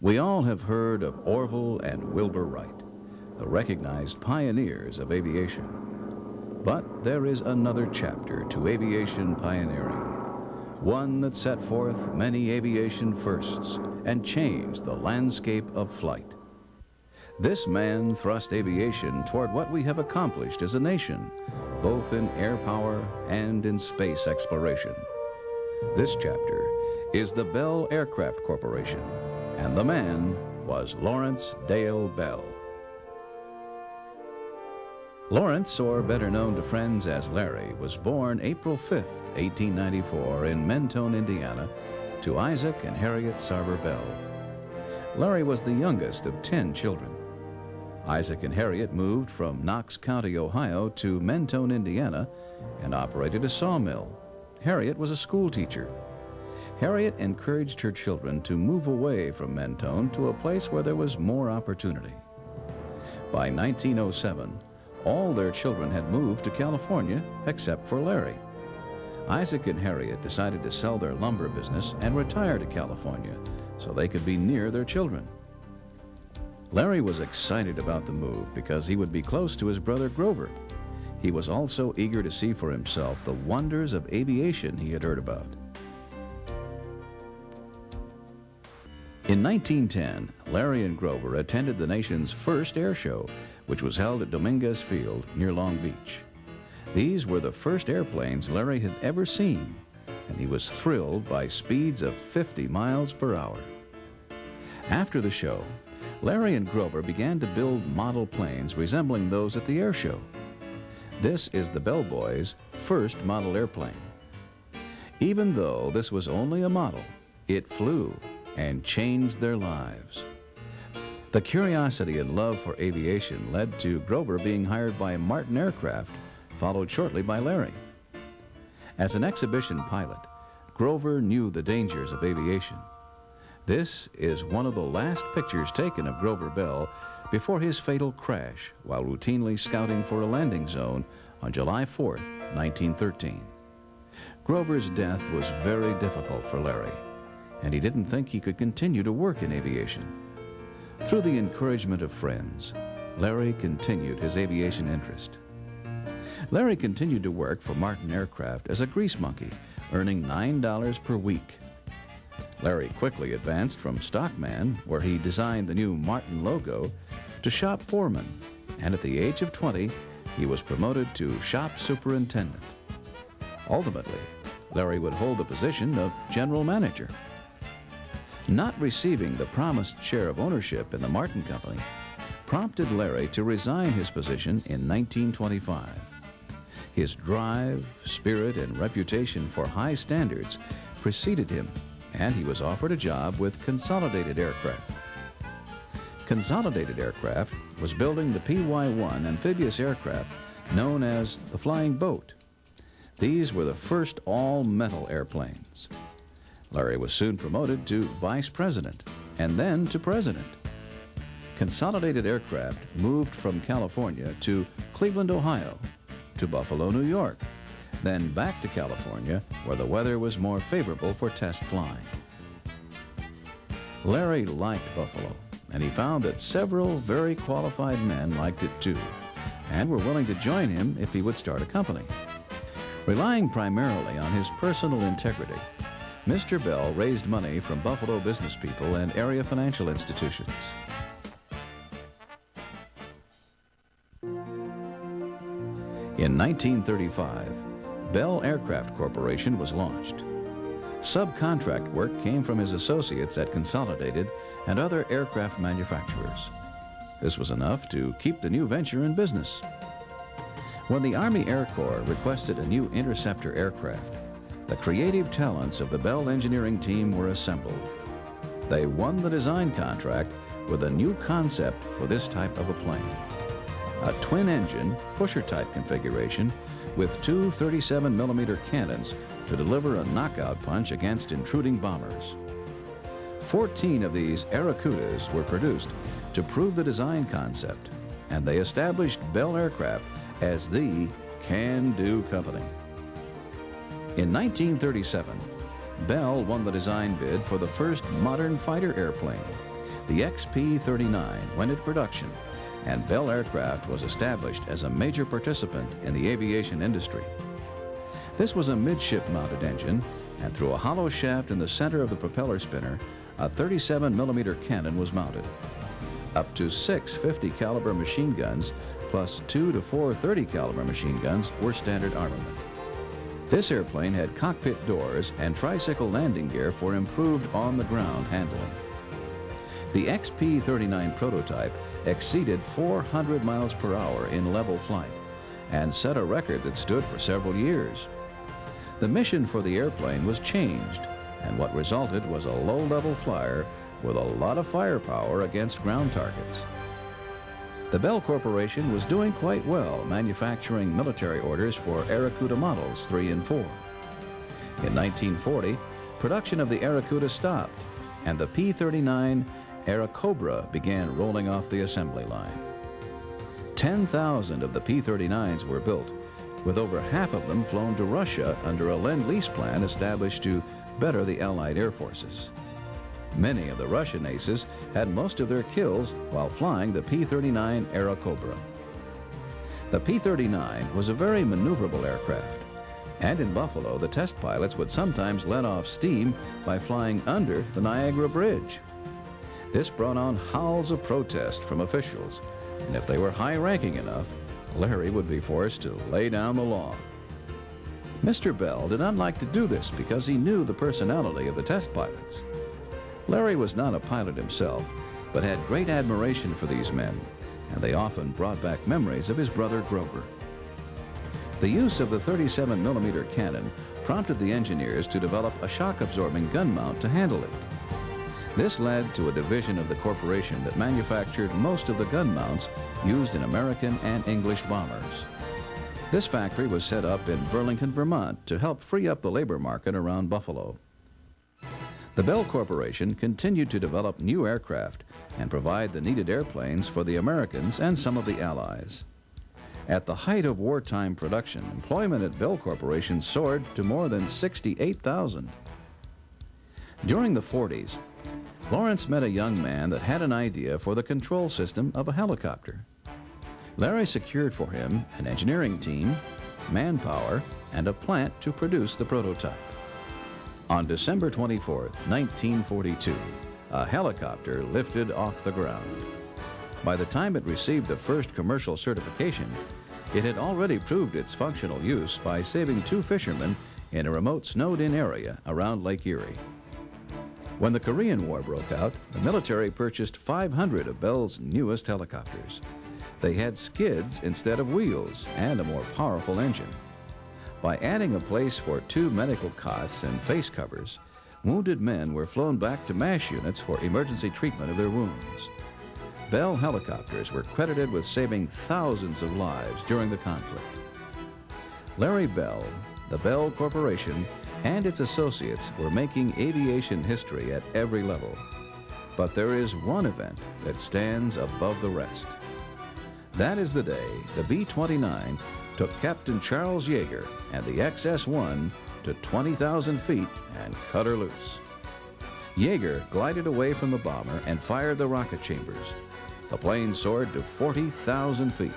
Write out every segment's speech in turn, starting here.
We all have heard of Orville and Wilbur Wright, the recognized pioneers of aviation. But there is another chapter to aviation pioneering, one that set forth many aviation firsts and changed the landscape of flight. This man thrust aviation toward what we have accomplished as a nation, both in air power and in space exploration. This chapter is the Bell Aircraft Corporation, and the man was Lawrence Dale Bell. Lawrence, or better known to friends as Larry, was born April 5th, 1894 in Mentone, Indiana, to Isaac and Harriet Sarver Bell. Larry was the youngest of 10 children. Isaac and Harriet moved from Knox County, Ohio to Mentone, Indiana, and operated a sawmill. Harriet was a school teacher. Harriet encouraged her children to move away from Mentone to a place where there was more opportunity. By 1907, all their children had moved to California except for Larry. Isaac and Harriet decided to sell their lumber business and retire to California so they could be near their children. Larry was excited about the move because he would be close to his brother Grover. He was also eager to see for himself the wonders of aviation he had heard about. In 1910, Larry and Grover attended the nation's first air show, which was held at Dominguez Field near Long Beach. These were the first airplanes Larry had ever seen, and he was thrilled by speeds of 50 miles per hour. After the show, Larry and Grover began to build model planes resembling those at the air show. This is the Bell Boys' first model airplane. Even though this was only a model, it flew and changed their lives. The curiosity and love for aviation led to Grover being hired by Martin Aircraft, followed shortly by Larry. As an exhibition pilot, Grover knew the dangers of aviation. This is one of the last pictures taken of Grover Bell before his fatal crash while routinely scouting for a landing zone on July 4, 1913. Grover's death was very difficult for Larry, and he didn't think he could continue to work in aviation. Through the encouragement of friends, Larry continued his aviation interest. Larry continued to work for Martin Aircraft as a grease monkey, earning $9 per week. Larry quickly advanced from stockman, where he designed the new Martin logo, to shop foreman, and at the age of 20, he was promoted to shop superintendent. Ultimately, Larry would hold the position of general manager. Not receiving the promised share of ownership in the Martin Company prompted Larry to resign his position in 1925. His drive, spirit, and reputation for high standards preceded him, and he was offered a job with Consolidated Aircraft. Consolidated Aircraft was building the PY-1 amphibious aircraft known as the Flying Boat. These were the first all-metal airplanes. Larry was soon promoted to vice president and then to president. Consolidated Aircraft moved from California to Cleveland, Ohio, to Buffalo, New York, then back to California, where the weather was more favorable for test flying. Larry liked Buffalo, and he found that several very qualified men liked it too, and were willing to join him if he would start a company. Relying primarily on his personal integrity, Mr. Bell raised money from Buffalo business people and area financial institutions. In 1935, Bell Aircraft Corporation was launched. Subcontract work came from his associates at Consolidated and other aircraft manufacturers. This was enough to keep the new venture in business. When the Army Air Corps requested a new interceptor aircraft, the creative talents of the Bell engineering team were assembled. They won the design contract with a new concept for this type of a plane: a twin-engine, pusher-type configuration with two 37mm cannons to deliver a knockout punch against intruding bombers. 14 of these Aerocudas were produced to prove the design concept, and they established Bell Aircraft as the can-do company. In 1937, Bell won the design bid for the first modern fighter airplane, The XP-39 went into production, and Bell Aircraft was established as a major participant in the aviation industry. This was a midship-mounted engine, and through a hollow shaft in the center of the propeller spinner, a 37mm cannon was mounted. Up to 6 50-caliber machine guns plus 2 to 4 30-caliber machine guns were standard armament. This airplane had cockpit doors and tricycle landing gear for improved on-the-ground handling. The XP-39 prototype exceeded 400 miles per hour in level flight and set a record that stood for several years. The mission for the airplane was changed, and what resulted was a low-level flyer with a lot of firepower against ground targets. The Bell Corporation was doing quite well manufacturing military orders for Airacuda models 3 and 4. In 1940, production of the Airacuda stopped, and the P-39 Airacobra began rolling off the assembly line. 10,000 of the P-39s were built, with over half of them flown to Russia under a Lend-Lease plan established to better the Allied air forces. Many of the Russian aces had most of their kills while flying the P-39 Airacobra. The P-39 was a very maneuverable aircraft, and in Buffalo, the test pilots would sometimes let off steam by flying under the Niagara Bridge. This brought on howls of protest from officials, and if they were high-ranking enough, Larry would be forced to lay down the law. Mr. Bell did not like to do this because he knew the personality of the test pilots. Larry was not a pilot himself, but had great admiration for these men, and they often brought back memories of his brother Grover. The use of the 37mm cannon prompted the engineers to develop a shock-absorbing gun mount to handle it. This led to a division of the corporation that manufactured most of the gun mounts used in American and English bombers. This factory was set up in Burlington, Vermont to help free up the labor market around Buffalo. The Bell Corporation continued to develop new aircraft and provide the needed airplanes for the Americans and some of the Allies. At the height of wartime production, employment at Bell Corporation soared to more than 68,000. During the 40s, Lawrence met a young man that had an idea for the control system of a helicopter. Larry secured for him an engineering team, manpower, and a plant to produce the prototype. On December 24, 1942, a helicopter lifted off the ground. By the time it received the first commercial certification, it had already proved its functional use by saving 2 fishermen in a remote snowed-in area around Lake Erie. When the Korean War broke out, the military purchased 500 of Bell's newest helicopters. They had skids instead of wheels and a more powerful engine. By adding a place for 2 medical cots and face covers, wounded men were flown back to MASH units for emergency treatment of their wounds. Bell helicopters were credited with saving thousands of lives during the conflict. Larry Bell, the Bell Corporation, and its associates were making aviation history at every level. But there is one event that stands above the rest. That is the day the B-29 took Captain Charles Yeager and the XS-1 to 20,000 feet and cut her loose. Yeager glided away from the bomber and fired the rocket chambers. The plane soared to 40,000 feet,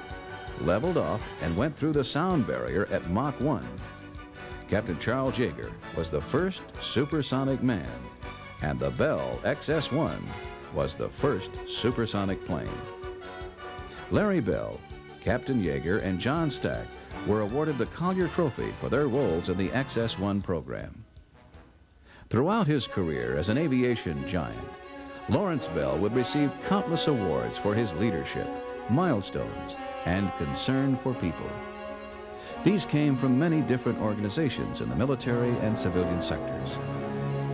leveled off, and went through the sound barrier at Mach 1. Captain Charles Yeager was the first supersonic man, and the Bell XS-1 was the first supersonic plane. Larry Bell, Captain Yeager, and John Stack were awarded the Collier Trophy for their roles in the XS-1 program. Throughout his career as an aviation giant, Lawrence Bell would receive countless awards for his leadership, milestones, and concern for people. These came from many different organizations in the military and civilian sectors.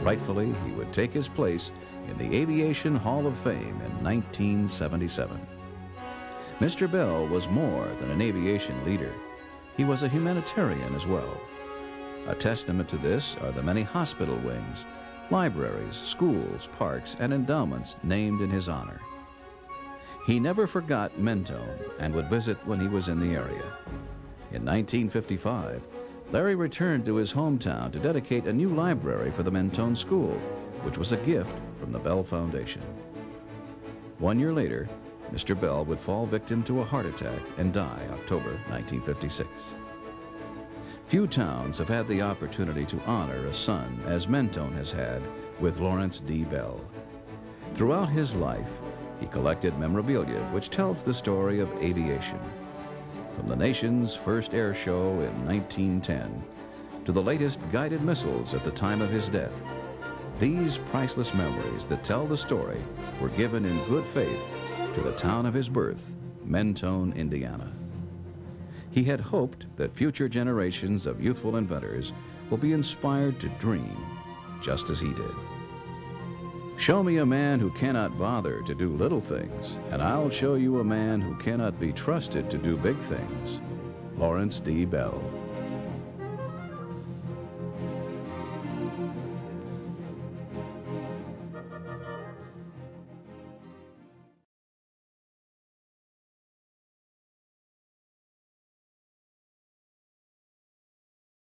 Rightfully, he would take his place in the Aviation Hall of Fame in 1977. Mr. Bell was more than an aviation leader. He was a humanitarian as well. A testament to this are the many hospital wings, libraries, schools, parks, and endowments named in his honor. He never forgot Mentone and would visit when he was in the area. In 1955, Larry returned to his hometown to dedicate a new library for the Mentone School, which was a gift from the Bell Foundation. 1 year later, Mr. Bell would fall victim to a heart attack and die October 1956. Few towns have had the opportunity to honor a son as Mentone has had with Lawrence D. Bell. Throughout his life, he collected memorabilia which tells the story of aviation. From the nation's first air show in 1910 to the latest guided missiles at the time of his death, these priceless memories that tell the story were given in good faith to the town of his birth, Mentone, Indiana. He had hoped that future generations of youthful inventors will be inspired to dream just as he did. Show me a man who cannot bother to do little things, and I'll show you a man who cannot be trusted to do big things. Lawrence D. Bell.